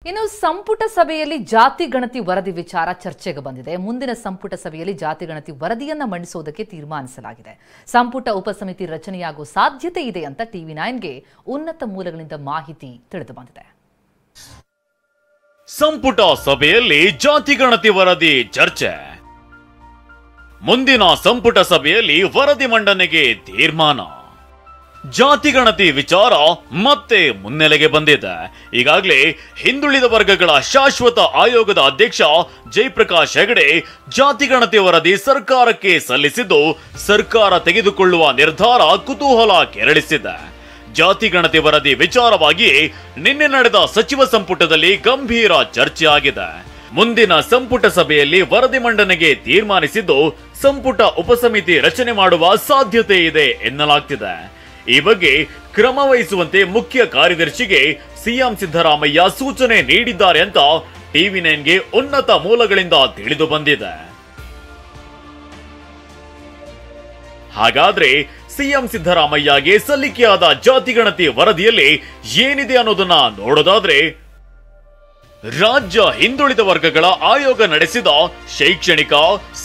ಇನ್ನು ಸಂಪುಟ ಸಭೆಯಲ್ಲಿ ಜಾತಿ ಗಣತಿ ವರದಿ ವಿಚಾರ ಚರ್ಚೆಗೆ ಬಂದಿದೆ. ಮುಂದಿನ ಸಂಪುಟ ಸಭೆಯಲ್ಲಿ ಜಾತಿ ಗಣತಿ ವರದಿಯನ್ನ ಮಂಡಿಸುವುದಕ್ಕೆ ತೀರ್ಮಾನಿಸಲಾಗಿದೆ. ಸಂಪುಟ ಉಪಸಮಿತಿ ರಚನೆಯಾಗುವ ಸಾಧ್ಯತೆ ಇದೆ ಅಂತ TV9ಗೆ ಉನ್ನತ ಮೂಲಗಳಿಂದ ಮಾಹಿತಿ ತಿಳಿದು ಬಂದಿದೆ. ಸಂಪುಟ ಸಭೆಯಲ್ಲಿ ಜಾತಿ ಗಣತಿ ವರದಿ ಚರ್ಚೆ. ಮುಂದಿನ ಸಂಪುಟ ಸಭೆಯಲ್ಲಿ ವರದಿ ಮಂಡನೆಗೆ ತೀರ್ಮಾನ. ಜಾತಿ ಗಣತಿ ವಿಚಾರ ಮತ್ತೆ ಮುನ್ನೆಲೆಗೆ ಬಂದಿದೆ. ಈಗಾಗಲೇ ಹಿಂದುಳಿದ ವರ್ಗಗಳ ಶಾಶ್ವತ ಆಯೋಗದ ಅಧ್ಯಕ್ಷ ಜಯಪ್ರಕಾಶ್ ಹೆಗಡೆ ಜಾತಿ ಗಣತಿ ವರದಿ ಸರ್ಕಾರಕ್ಕೆ ಸಲ್ಲಿಸಿದ್ದು, ಸರ್ಕಾರ ತೆಗೆದುಕೊಳ್ಳುವ ನಿರ್ಧಾರ ಕುತೂಹಲ ಕೆರಳಿಸಿದೆ. ಜಾತಿ ಗಣತಿ ವರದಿ ವಿಚಾರವಾಗಿ ನಿನ್ನೆ ನಡೆದ ಸಚಿವ ಸಂಪುಟದಲ್ಲಿ ಗಂಭೀರ ಚರ್ಚೆ ಆಗಿದೆ. ಮುಂದಿನ ಸಂಪುಟ ಸಭೆಯಲ್ಲಿ ವರದಿ ಮಂಡನೆಗೆ ತೀರ್ಮಾನಿಸಿದ್ದು, ಸಂಪುಟ ಉಪಸಮಿತಿ ರಚನೆ ಮಾಡುವ ಸಾಧ್ಯತೆ ಇದೆ ಎನ್ನಲಾಗ್ತಿದೆ. ಈ ಬಗ್ಗೆ ಕ್ರಮ ವಹಿಸುವಂತೆ ಮುಖ್ಯ ಕಾರ್ಯದರ್ಶಿಗೆ ಸಿಎಂ ಸಿದ್ದರಾಮಯ್ಯ ಸೂಚನೆ ನೀಡಿದ್ದಾರೆ ಅಂತ TV9ಗೆ ಉನ್ನತ ಮೂಲಗಳಿಂದ ತಿಳಿದು ಬಂದಿದೆ. ಹಾಗಾದ್ರೆ ಸಿಎಂ ಸಿದ್ದರಾಮಯ್ಯಗೆ ಸಲ್ಲಿಕೆಯಾದ ಜಾತಿ ಗಣತಿ ವರದಿಯಲ್ಲಿ ಏನಿದೆ ಅನ್ನೋದನ್ನ ನೋಡೋದಾದ್ರೆ, ರಾಜ್ಯ ಹಿಂದುಳಿದ ವರ್ಗಗಳ ಆಯೋಗ ನಡೆಸಿದ ಶೈಕ್ಷಣಿಕ,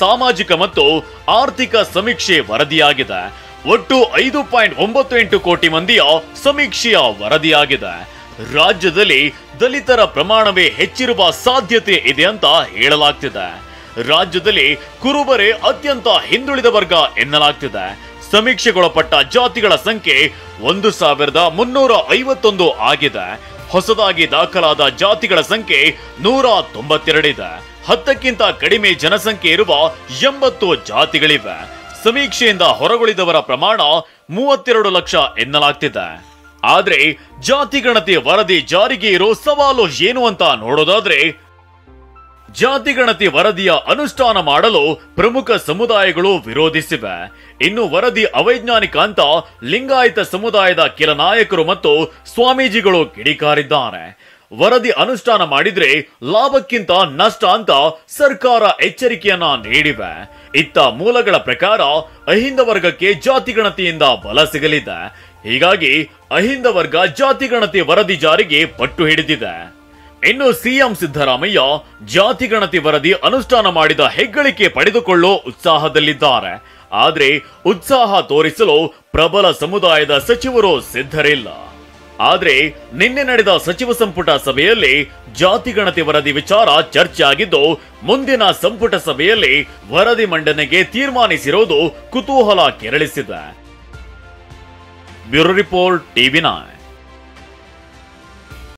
ಸಾಮಾಜಿಕ ಮತ್ತು ಆರ್ಥಿಕ ಸಮೀಕ್ಷೆ ವರದಿಯಾಗಿದೆ. ಒಟ್ಟು 5.98 ಕೋಟಿ ಮಂದಿಯ ಸಮೀಕ್ಷೆಯ ವರದಿಯಾಗಿದೆ. ರಾಜ್ಯದಲ್ಲಿ ದಲಿತರ ಪ್ರಮಾಣವೇ ಹೆಚ್ಚಿರುವ ಸಾಧ್ಯತೆ ಇದೆ ಅಂತ ಹೇಳಲಾಗ್ತಿದೆ. ರಾಜ್ಯದಲ್ಲಿ ಕುರುಬರೇ ಅತ್ಯಂತ ಹಿಂದುಳಿದ ವರ್ಗ ಎನ್ನಲಾಗ್ತಿದೆ. ಸಮೀಕ್ಷೆಗೊಳಪಟ್ಟ ಜಾತಿಗಳ ಸಂಖ್ಯೆ 1351 ಆಗಿದೆ. ಹೊಸದಾಗಿ ದಾಖಲಾದ ಜಾತಿಗಳ ಸಂಖ್ಯೆ 192 ಇದೆ. 10ಕ್ಕಿಂತ ಕಡಿಮೆ ಜನಸಂಖ್ಯೆ ಇರುವ 80 ಜಾತಿಗಳಿವೆ. ಸಮೀಕ್ಷೆಯಿಂದ ಹೊರಗುಳಿದವರ ಪ್ರಮಾಣ 32 ಲಕ್ಷ ಎನ್ನಲಾಗ್ತಿದೆ. ಆದ್ರೆ ಜಾತಿ ಗಣತಿ ವರದಿ ಜಾರಿಗೆ ಇರೋ ಸವಾಲು ಏನು ಅಂತ ನೋಡೋದಾದ್ರೆ, ಜಾತಿ ಗಣತಿ ವರದಿಯ ಅನುಷ್ಠಾನ ಮಾಡಲು ಪ್ರಮುಖ ಸಮುದಾಯಗಳು ವಿರೋಧಿಸಿವೆ. ಇನ್ನು ವರದಿ ಅವೈಜ್ಞಾನಿಕ ಅಂತ ಲಿಂಗಾಯತ ಸಮುದಾಯದ ಕೆಲ ನಾಯಕರು ಮತ್ತು ಸ್ವಾಮೀಜಿಗಳು ಕಿಡಿಕಾರಿದ್ದಾರೆ. ವರದಿ ಅನುಷ್ಠಾನ ಮಾಡಿದ್ರೆ ಲಾಭಕ್ಕಿಂತ ನಷ್ಟ ಅಂತ ಸರ್ಕಾರ ಎಚ್ಚರಿಕೆಯನ್ನ ನೀಡಿವೆ. ಇತ್ತ ಮೂಲಗಳ ಪ್ರಕಾರ ಅಹಿಂದ ವರ್ಗಕ್ಕೆ ಜಾತಿ ಗಣತಿಯಿಂದ ಬಲ ಸಿಗಲಿದೆ. ಹೀಗಾಗಿ ಅಹಿಂದ ವರ್ಗ ಜಾತಿ ಗಣತಿ ವರದಿ ಜಾರಿಗೆ ಪಟ್ಟು ಹಿಡಿದಿದೆ. ಇನ್ನು ಸಿಎಂ ಸಿದ್ದರಾಮಯ್ಯ ಜಾತಿ ಗಣತಿ ವರದಿ ಅನುಷ್ಠಾನ ಮಾಡಿದ ಹೆಗ್ಗಳಿಕೆ ಪಡೆದುಕೊಳ್ಳೋ ಉತ್ಸಾಹದಲ್ಲಿದ್ದಾರೆ. ಆದ್ರೆ ಉತ್ಸಾಹ ತೋರಿಸಲು ಪ್ರಬಲ ಸಮುದಾಯದ ಸಚಿವರು ಸಿದ್ಧರಿಲ್ಲ. ಆದ್ರೆ ನಿನ್ನೆ ನಡೆದ ಸಚಿವ ಸಂಪುಟ ಸಭೆಯಲ್ಲಿ ಜಾತಿ ಗಣತಿ ವರದಿ ವಿಚಾರ ಚರ್ಚೆ ಆಗಿದ್ದು, ಮುಂದಿನ ಸಂಪುಟ ಸಭೆಯಲ್ಲಿ ವರದಿ ಮಂಡನೆಗೆ ತೀರ್ಮಾನಿಸಿರುವುದು ಕುತೂಹಲ ಕೆರಳಿಸಿದೆ. Bureau report TV9.